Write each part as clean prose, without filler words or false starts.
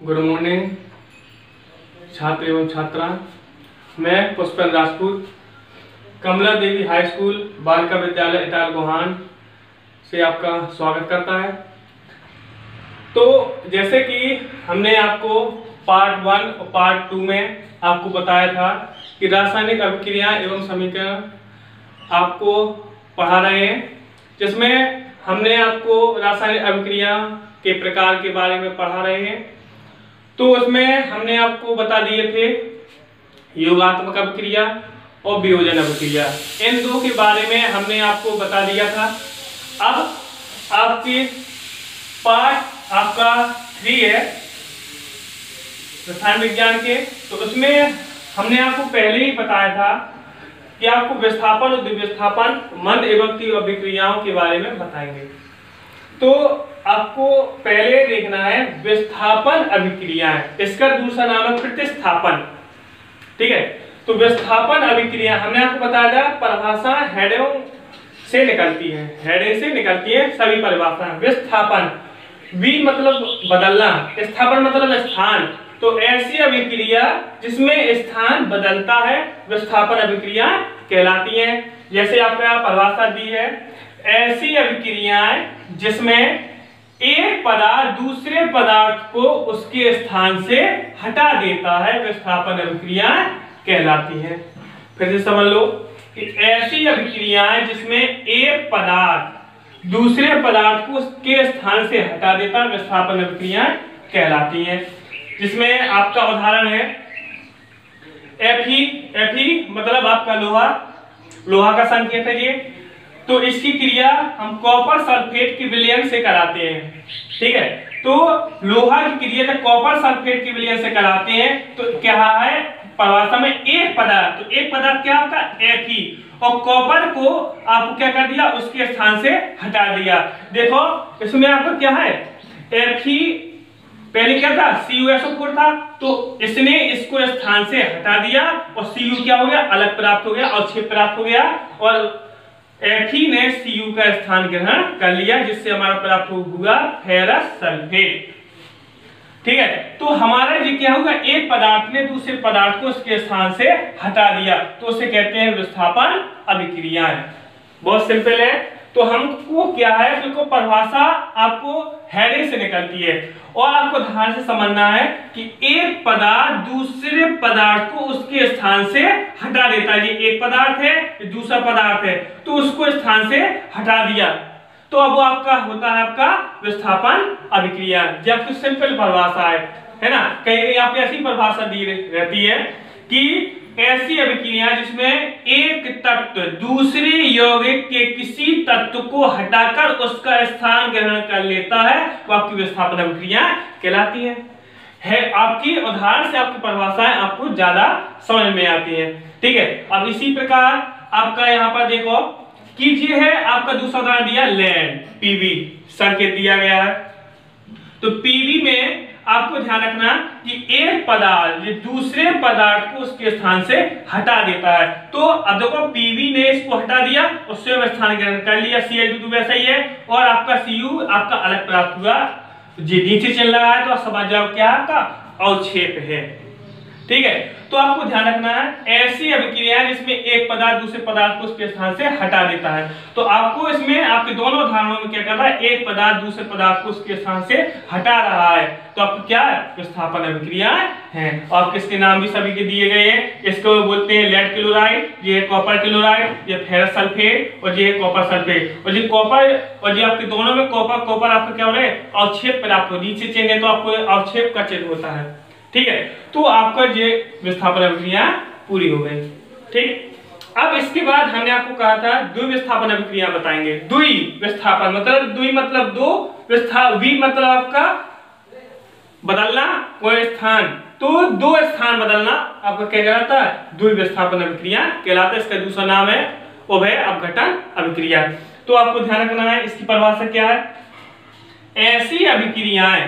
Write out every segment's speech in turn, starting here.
Good morning छात्र एवं छात्रा। मैं पुष्पन राजपूत कमला देवी high school Balika Vidyalaya इटाल Gohan से आपका स्वागत करता है। तो जैसे कि हमने आपको पार्ट 1 और पार्ट 2 में आपको बताया था कि रासायनिक अभिक्रिया एवं समीकरण आपको पढ़ा रहे हैं, जिसमें हमने आपको रासायनिक अभिक्रिया के प्रकार के बारे में पढ़ा रहे हैं। तो उसमें हमने आपको बता दिए थे योगात्मक अभिक्रिया और वियोजन अभिक्रिया, इन दो के बारे में हमने आपको बता दिया था। अब आपके पार्ट आपका 3 है रसायन विज्ञान के, तो उसमें हमने आपको पहले ही बताया था कि आपको विस्थापन और द्विविस्थापन मंद एवं तीव्र अभिक्रियाओं के बारे में बताएंगे। तो आपको पहले देखना है विस्थापन अभिक्रियाएं, इसका दूसरा नाम है प्रतिस्थापन। ठीक है, तो विस्थापन अभिक्रिया हमने आपको बताया था परिभाषा हेडिंग से निकलती है, हेडिंग से निकलती है सभी परिभाषाएं। विस्थापन वी मतलब बदलना, स्थापन मतलब स्थान, तो ऐसी अभिक्रिया जिसमें स्थान बदलता है विस्थापन अभिक्रिया कहलाती है। जैसे आपने परिभाषा दी है, ऐसी अभिक्रियाएं जिसमें एक पदार्थ दूसरे पदार्थ को उसके स्थान से हटा देता है विस्थापन अभिक्रियाएं कहलाती हैं। फिर से समझ लो कि ऐसी अभिक्रियाएं जिसमें एक पदार्थ दूसरे पदार्थ को उसके स्थान से हटा देता है विस्थापन अभिक्रियाएं कहलाती हैं। जिसमें आपका उदाहरण है Fe मतलब आपका लोहा का संकेत है ये। तो इसकी क्रिया हम कॉपर सल्फेट के विलयन से कराते हैं। ठीक है, तो लोहा की क्रिया जब कॉपर सल्फेट के विलयन से कराते हैं तो क्या है परिभाषा में एक पदार्थ, तो एक पदार्थ क्या आपका Fe, और कॉपर को आपको क्या कर दिया उसके स्थान से हटा दिया। देखो इसमें आपको क्या है Fe पहले क्या था CuSO4 था, तो इसने इसको स्थान से हटा दिया और Cu क्या हो गया अलग प्राप्त हो गया, अवक्षेप प्राप्त हो गया, और Fe ने Cu का स्थान ग्रहण कर लिया, जिससे हमारा प्राप्त हुआ फेरस सल्फेट। ठीक है, तो हमारा ये क्या होगा एक पदार्थ ने दूसरे पदार्थ को उसके स्थान से हटा दिया, तो उसे कहते हैं विस्थापन अभिक्रियाएं। बहुत सिंपल है। तो हमको क्या है बिल्कुल परिभाषा आपको हेडिंग से निकलती है, और आपको ध्यान से समझना है कि एक पदार्थ दूसरे पदार्थ को उसके स्थान से हटा देता है। ये एक पदार्थ है, ये दूसरा पदार्थ है, तो उसको स्थान से हटा दिया, तो अब वो आपका होता है आपका विस्थापन अभिक्रिया। जबकि सिंपल परिभाषा है ना, कहीं कहीं आपकी ऐसी परिभाषा दी रहती है कि ऐसी अभिक्रिया जिसमें एक तत्व दूसरे यौगिक के किसी तत्व को हटाकर उसका स्थान ग्रहण कर लेता है, वो आपकी विस्थापन अभिक्रिया कहलाती है। आपकी उदाहरण से आपकी परिभाषाएं आपको ज्यादा समझ में आती है। ठीक है, अब इसी प्रकार आपका यहाँ पर देखो कि ये है आपका दूसरा उदाहरण दिया लेड, पीवी संकेत दिया गया है। तो पीवी में आपको ध्यान रखना कि एक पदार्थ ये दूसरे पदार्थ को उसके स्थान से हटा देता है। तो अब देखो पीवी ने इसको हटा दिया और स्वयं स्थान ग्रहण कर लिया, Cl2 वैसा ही है, और आपका Cu आपका अलग प्राप्त हुआ, जी नीचे चल रहा है, तो समझ जाओ क्या आपका अवक्षेप है। ठीक है, तो आपको ध्यान रखना है ऐसी अभिक्रिया जिसमें एक पदार्थ दूसरे पदार्थ को उसके स्थान से हटा देता है। तो आपको इसमें आपके दोनों उदाहरणों में क्या कर रहा है एक पदार्थ दूसरे पदार्थ को उसके स्थान से हटा रहा है, तो आपको क्या है विस्थापन अभिक्रिया है। और किसके नाम भी सभी के दिए गए हैं, इसको बोलते हैं लेड क्लोराइड, ये है कॉपर क्लोराइड, ये फेरस सल्फेट, और ये है कॉपर सल्फेट। और ये कॉपर और ये आपके दोनों में कॉपर आपको क्या हो रहा है अवक्षेप प्राप्त हो, नीचे चिन्ह है तो आपको अवक्षेप का चिन्ह होता है। ठीक है, तो आपका ये विस्थापन अभिक्रिया पूरी हो गई। ठीक, अब इसके बाद हमने आपको कहा था द्विविस्थापन अभिक्रिया बताएंगे। द्विविस्थापन मतलब दो, वी मतलब आपका बदलना और स्थान, तो दो स्थान बदलना आपका क्या कहलाता है द्विविस्थापन अभिक्रिया कहलाता है। इसका दूसरा नाम है उभय अपघटन अभिक्रिया। तो आपको ध्यान रखना है इसकी परिभाषा क्या है। ऐसी अभिक्रियाएं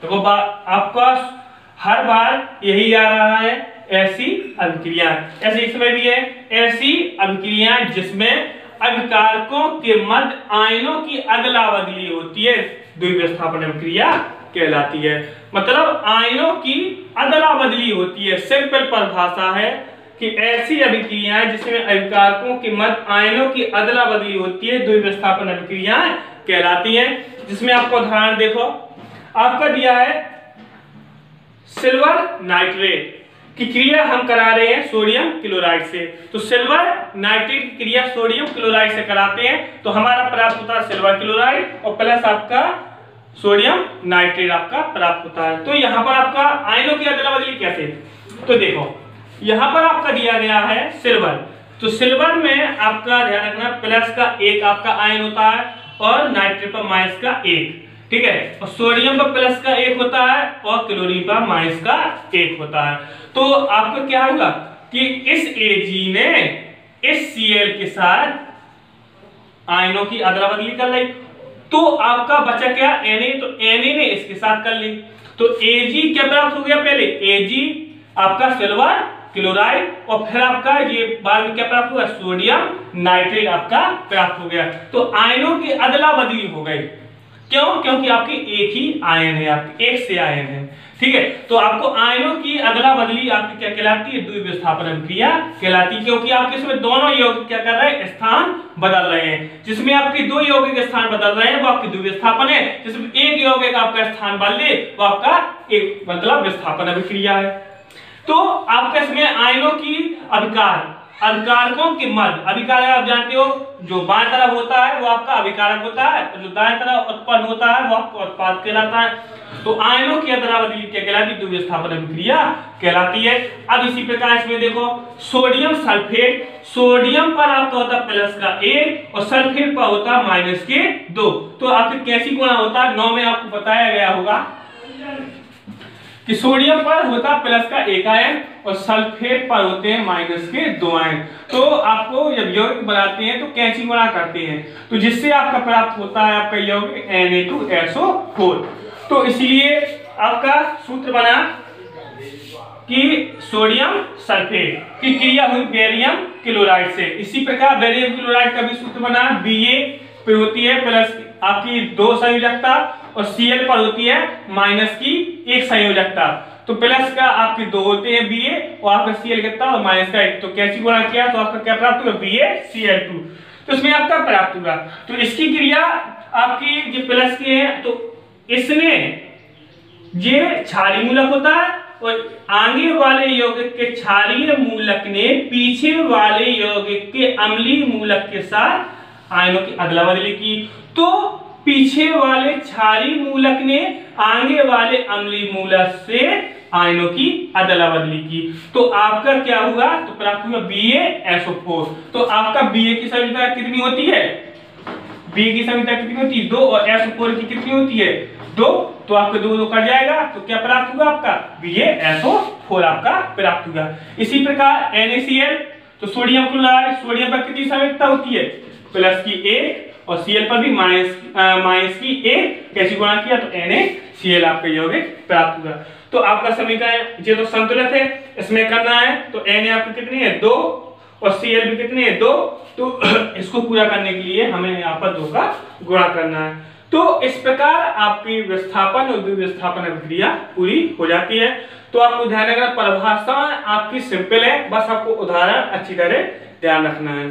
देखो आपका हर बार यही आ रहा है ऐसी अभिक्रिया, ऐसे इसमें भी है ऐसी अभिक्रिया जिसमें अभिकारकों के मध्य आयनों की अदला बदली होती है द्विविस्थापन अभिक्रिया कहलाती है। मतलब आयनों की अदला बदली होती है। सिंपल परिभाषा है कि ऐसी अभिक्रियाएं जिसमें अभिकारकों के मध्य आयनों की अदला बदली होती है द्विविस्थापन अभिक्रियाएं कहलाती हैं। जिसमें आपको उदाहरण देखो, आपका दिया है सिल्वर नाइट्रेट की क्रिया हम करा रहे हैं सोडियम क्लोराइड से। तो सिल्वर नाइट्रेट की क्रिया सोडियम क्लोराइड से कराते हैं तो हमारा प्राप्त होता है सिल्वर क्लोराइड और प्लस आपका सोडियम नाइट्रेट आपका प्राप्त होता है। तो यहाँ पर आपका आयनों की अदला बदली कैसे, तो देखो यहाँ पर आपका दिया गया है सिल्वर, तो सिल्वर में आपका ध्यान रखना प्लस का एक आपका आयन होता है और नाइट्रेट पर माइनस का एक, ठीक है, और सोडियम पर प्लस का एक होता है और क्लोरीन पर माइनस का एक होता है। तो आपको क्या होगा कि इस Ag ने इस Cl के साथ आयनों की अदला बदली कर ली, तो आपका बचा क्या Na, तो Na ने इसके साथ कर ली। तो Ag क्या प्राप्त हो गया, पहले Ag आपका सिल्वर क्लोराइड और फिर आपका ये बाद में क्या प्राप्त हुआ, सोडियम नाइट्रेट आपका प्राप्त हो गया। तो आयनों की अदला बदली हो गई, क्यों, क्योंकि आपकी एक ही आयन है, आपके एक से आयन है, ठीक है। तो आपको आयनों की अदला बदली आपकी क्या कहलाती है, द्विविस्थापन अभिक्रिया कहलाती है, क्योंकि आपके इसमें दोनों यौगिक क्या कर रहे हैं, स्थान बदल रहे हैं। जिसमें आपके दो यौगिक स्थान बदल रहे हैं वो आपकी द्विविस्थापन है, जिसमें एक यौगिक आपका स्थान बदले वो आपका एक मतलब विस्थापन अभिक्रिया है। तो आपके इसमें आयनों की अभिकारकों के मध्य, अभिकारक आप जानते हो जो बाएं तरफ होता है वो आपका अभिकारक होता है और जो दाएं तरफ उत्पन्न होता है वो आपका उत्पाद कहलाता है। तो आयनों की अदला बदली क्या कहलाती है, द्विविस्थापन अभिक्रिया कहलाती है। अब इसी प्रकार इसमें देखो सोडियम सल्फेट, सोडियम पर आपका होता है प्लस का एक और सल्फेट पर होता है माइनस के दो। तो आपके कैसी गुणा होता है, 9 में आपको बताया गया होगा कि सोडियम पर होता है प्लस का एक आयन और सल्फेट पर होते हैं माइनस के दो आयन। तो आपको जब यौगिक बनाते हैं तो कैसी गुणा करते हैं, तो जिससे आपका प्राप्त होता है आपका यौगिक Na2SO4। तो इसलिए आपका सूत्र बना कि सोडियम सल्फेट की क्रिया हुई बेरियम क्लोराइड से। इसी प्रकार बेरियम क्लोराइड का भी सूत्र बना Ba पे होती है प्लस आपकी 2 संयोजकता और Cl पर होती है माइनस की 1 संयोजकता। तो प्लस का आपके 2 होते हैं Ba और आपका Cl कितना और माइनस का 1। तो कैसी गुणा किया तो आपका क्या प्राप्त हुआ, BaCl2। तो इसमें आपका प्राप्त हुआ। तो इसकी क्रिया आपकी जो प्लस की है तो इसमें ये क्षारीय मूलक होता है और आगे वाले यौगिक के क्षारीय मूलक ने पीछे वाले यौगिक के अम्लीय मूलक के साथ आयनों की अदला बदली की। तो पीछे वाले क्षारीय मूलक ने आगे वाले अम्लीय मूलक से आयनों की अदला बदली की। तो आपका क्या हुआ, तो प्राप्त हुआ BaSO4। तो आपका Ba की संयोजकता कितनी होती है, Ba की संयोजकता कितनी होती है 2 और SO4 की कितनी होती है 2। तो आपका 2 कट जाएगा तो क्या प्राप्त हुआ आपका BaSO4 आपका प्राप्त हुआ। इसी प्रकार NaCl, तो सोडियम क्लोराइड, सोडियम पर कितनी संयोजकता होती है प्लस की 1 और Cl पर भी माइनस की 1। कैसी गुणा किया तो NaCl आपका यौगिक प्राप्त हुआ। तो आपका समीकरण ये तो संतुलित है, इसमें करना है तो Na आपकी कितनी है 2 और Cl भी कितनी है 2। तो इसको पूरा करने के लिए हमें यहाँ पर 2 का गुणा करना है। तो इस प्रकार आपकी विस्थापन और द्विविस्थापन अभिक्रिया पूरी हो जाती है। तो आपको ध्यान रखना, परिभाषा आपकी सिंपल है, बस आपको उदाहरण अच्छी तरह ध्यान रखना है,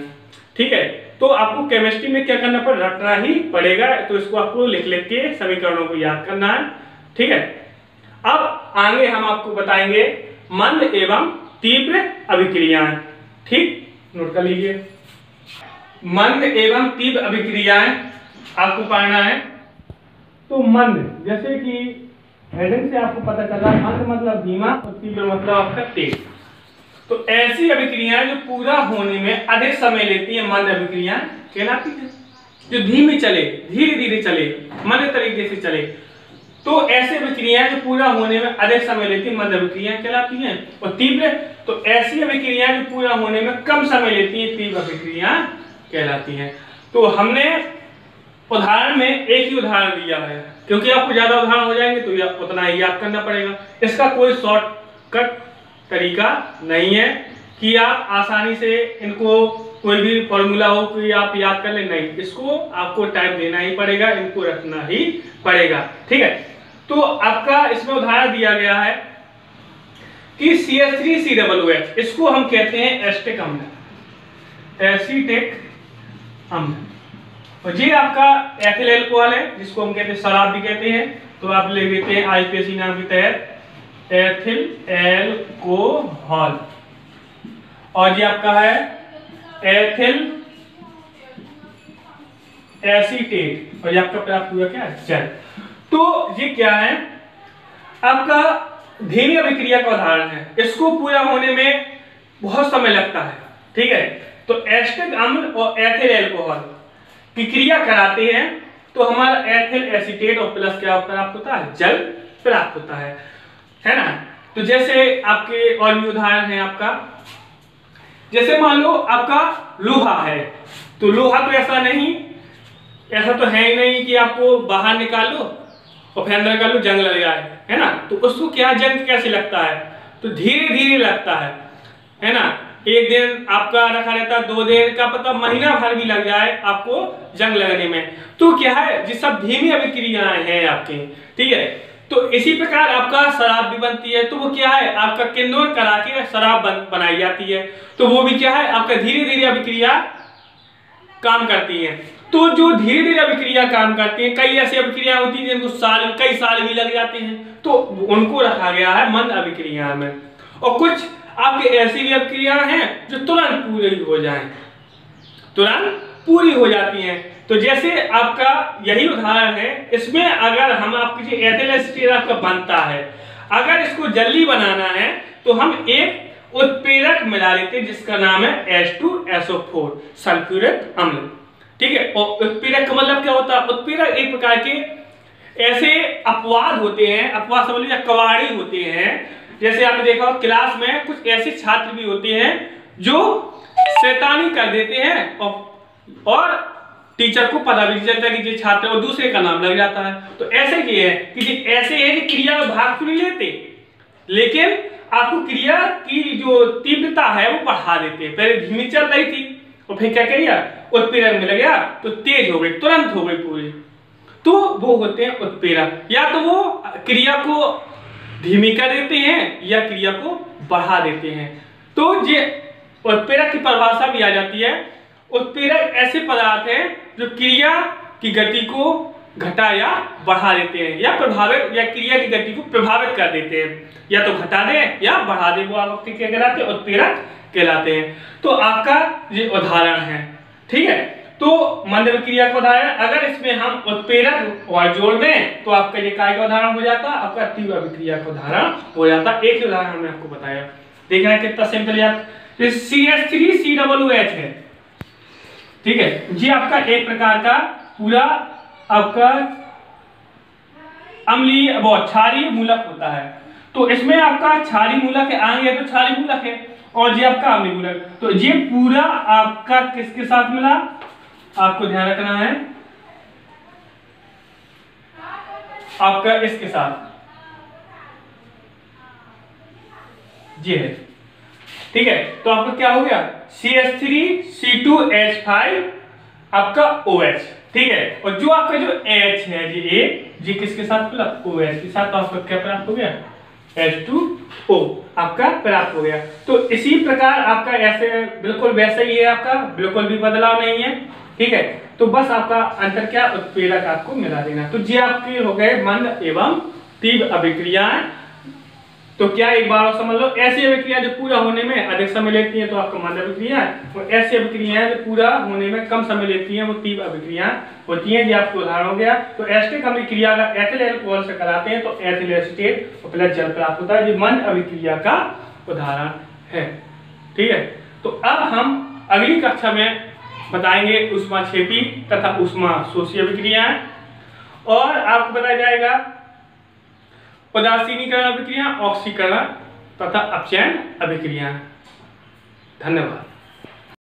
ठीक है। तो आपको केमिस्ट्री में क्या करना पड़ेगा, रटना ही पड़ेगा। तो इसको आपको लिख लिख के समीकरणों को याद करना है, ठीक है। अब आगे हम आपको बताएंगे मंद एवं तीव्र अभिक्रियाएं, ठीक, नोट कर लीजिए। मंद एवं तीव्र अभिक्रियाएं आपको पढ़ना है। तो मंद, जैसे कि हेडिंग से आपको पता चला, मंद मतलब धीमा और तीव्र मतलब आपका तेज। तो ऐसी अभिक्रियाएं जो पूरा होने में अधिक समय लेती है मंद अभिक्रियाएं कहलाती है। जो धीमी चले, धीरे धीरे चले, मंद तरीके से चले, तो ऐसी अभिक्रियाएं जो पूरा होने में अधिक समय लेती है मंद अभिक्रियाएं कहलाती हैं। और तीव्र, तो ऐसी अभिक्रियाएं जो पूरा होने में कम समय लेती है तीव्र अभिक्रियाएं कहलाती हैं। तो हमने उदाहरण में एक ही उदाहरण दिया है, क्योंकि आपको ज्यादा उदाहरण हो जाएंगे तो उतना ही याद करना पड़ेगा। इसका कोई शॉर्टकट तरीका नहीं है कि आप आसानी से इनको कोई भी फॉर्मूला हो कि आप याद कर ले, नहीं, इसको आपको टाइप देना ही पड़ेगा, इनको रखना ही पड़ेगा, ठीक है। तो आपका इसमें उदाहरण दिया गया है कि CH3COOH, इसको हम कहते हैं एसिटिक अम्ल, एसिटिक अम्ल। और ये आपका एथिल एल्कोहल है, जिसको हम कहते हैं शराब भी कहते हैं, तो आप ले लेते हैं IUPAC नाम के तहत एथिल एल्कोहल। और ये आपका है एथिल एसीटेट, और ये आपका प्राप्त हुआ क्या, जल। तो ये क्या है, आपका धीमी अभिक्रिया का उदाहरण है, इसको पूरा होने में बहुत समय लगता है, ठीक है। तो एसिटिक अम्ल और एथिल एल्कोहल की क्रिया कराते हैं तो हमारा एथिल एसीटेट और प्लस क्या प्राप्त होता है, जल प्राप्त होता है ना। तो जैसे आपके और भी उदाहरण है आपका, जैसे मान लो आपका लोहा है, तो लोहा तो ऐसा तो है ही नहीं कि आपको बाहर निकाल लो और फिर अंदर कर लो जंग लग जाए, है ना। तो उसको क्या जंग कैसे लगता है, तो धीरे धीरे लगता है ना। एक दिन आपका रखा रहता है, 2 दिन का पता, महीना भर भी लग जाए आपको जंग लगने में। तो क्या है, ये सब धीमी अभिक्रियाएं हैं आपकी, ठीक है। तो इसी प्रकार आपका शराब भी बनती है, तो वो क्या है, आपका किण्वन करा के शराब बनाई जाती है, तो वो भी क्या है, आपका धीरे धीरे अभिक्रिया काम करती है। तो जो धीरे धीरे अभिक्रिया काम करती है, कई ऐसी अभिक्रिया होती है जिनको कई साल भी लग जाते हैं, तो उनको रखा गया है मंद अभिक्रिया में। और कुछ आपके ऐसी भी अभिक्रियाएं हैं जो तुरंत पूरी हो जाएं, तुरंत पूरी हो जाती हैं। तो जैसे आपका यही उदाहरण है, इसमें अगर हम आपकी एथिल एसीटेट आपका बनता है, अगर इसको जल्दी बनाना है तो हम एक उत्प्रेरक मिला लेते हैं जिसका नाम है H2SO4 सल्फ्यूरिक अम्ल, ठीक है। और उत्प्रेरक का मतलब क्या होता है, उत्प्रेरक एक प्रकार के ऐसे अपवाद होते हैं, अपवाद समझ लीजिए कवाड़ी होते हैं। जैसे आपने देखा हो क्लास में कुछ ऐसे छात्र भी होते हैं जो शैतानी कर देते हैं और टीचर को पता भी नहीं चलता कि ये छात्र और दूसरे का नाम लग जाता है। तो ऐसे ये है कि ऐसे है कि क्रिया में भाग तो नहीं लेते, लेकिन आपको क्रिया की जो तीव्रता है वो बढ़ा देते हैं। पहले धीमी चल रही थी और फिर क्या किया, उत्प्रेरक में लग गया तो तेज हो गई, तुरंत हो गई पूरी। तो वो होते हैं उत्प्रेरक, या तो वो क्रिया को धीमी कर देते हैं या क्रिया को बढ़ा देते हैं। तो ये उत्प्रेरक की परिभाषा भी आ जाती है। उत्प्रेरक ऐसे पदार्थ हैं जो क्रिया की गति को घटा या बढ़ा देते हैं, या प्रभावित, या क्रिया की गति को प्रभावित कर देते हैं, या तो घटा दे या बढ़ा दे, वो आपके क्या कहलाते हैं, उत्प्रेरक कहलाते हैं। तो आपका ये उदाहरण है, ठीक है। तो मंद अभिक्रिया का उदाहरण, अगर इसमें हम उत्प्रेरक और जोड़ दें तो आपका ये काय का उदाहरण हो जाता, आपका तीव्र अभिक्रिया का उदाहरण हो जाता। एक ही उदाहरण हमने आपको बताया, देखना कितना सिंपल है। CH3COOH है, ठीक है। ये आपका एक प्रकार का पूरा आपका अम्लीय क्षारीय मूलक होता है। तो इसमें आपका क्षारीय मूलक है, आएंगे तो क्षारीय मूलक है, और ये आपका अम्लीय मूलक। तो ये पूरा आपका किसके साथ मिला, आपको ध्यान रखना है, आपका इसके साथ ये है, ठीक है। तो आपका क्या हो गया, CH3C2H5 आपका OH, ठीक है। और जो आपका जो H है ये किसके साथ मिला, OH के साथ, तो आपका क्या प्राप्त हो गया, H2O आपका प्राप्त हो गया। तो इसी प्रकार आपका ऐसे बिल्कुल वैसे ही है, आपका बिल्कुल भी बदलाव नहीं है, ठीक है। तो बस आपका अंतर क्या, उत्प्रेरक आपको मिला देना। तो ये आपके हो गए मंद एवं तीव्र अभिक्रियाएं। तो क्या एक बार और समझ लो, ऐसी अभिक्रिया जो पूरा होने में अधिक समय लेती हैं तो आपका मंद अभिक्रिया है, और ऐसी अभिक्रियाएं जो पूरा होने में कम समय लेती हैं वो तीव्र अभिक्रियाएं होती हैं। ये आपको उदाहरण हो गया। तो एसिटिक अभिक्रिया का एथिल एल्कोहल से कराते हैं तो एथिल एसीटेट और प्लस जल प्राप्त होता है। ये मंद अभिक्रिया का उदाहरण है, ठीक है। तो अब हम अगली कक्षा में बताएंगे ऊष्माक्षेपी तथा ऊष्माशोषी अभिक्रियाएं, और आपको बताया जाएगा उदासीनीकरण अभिक्रिया, ऑक्सीकरण तथा अपचयन अभिक्रिया। धन्यवाद।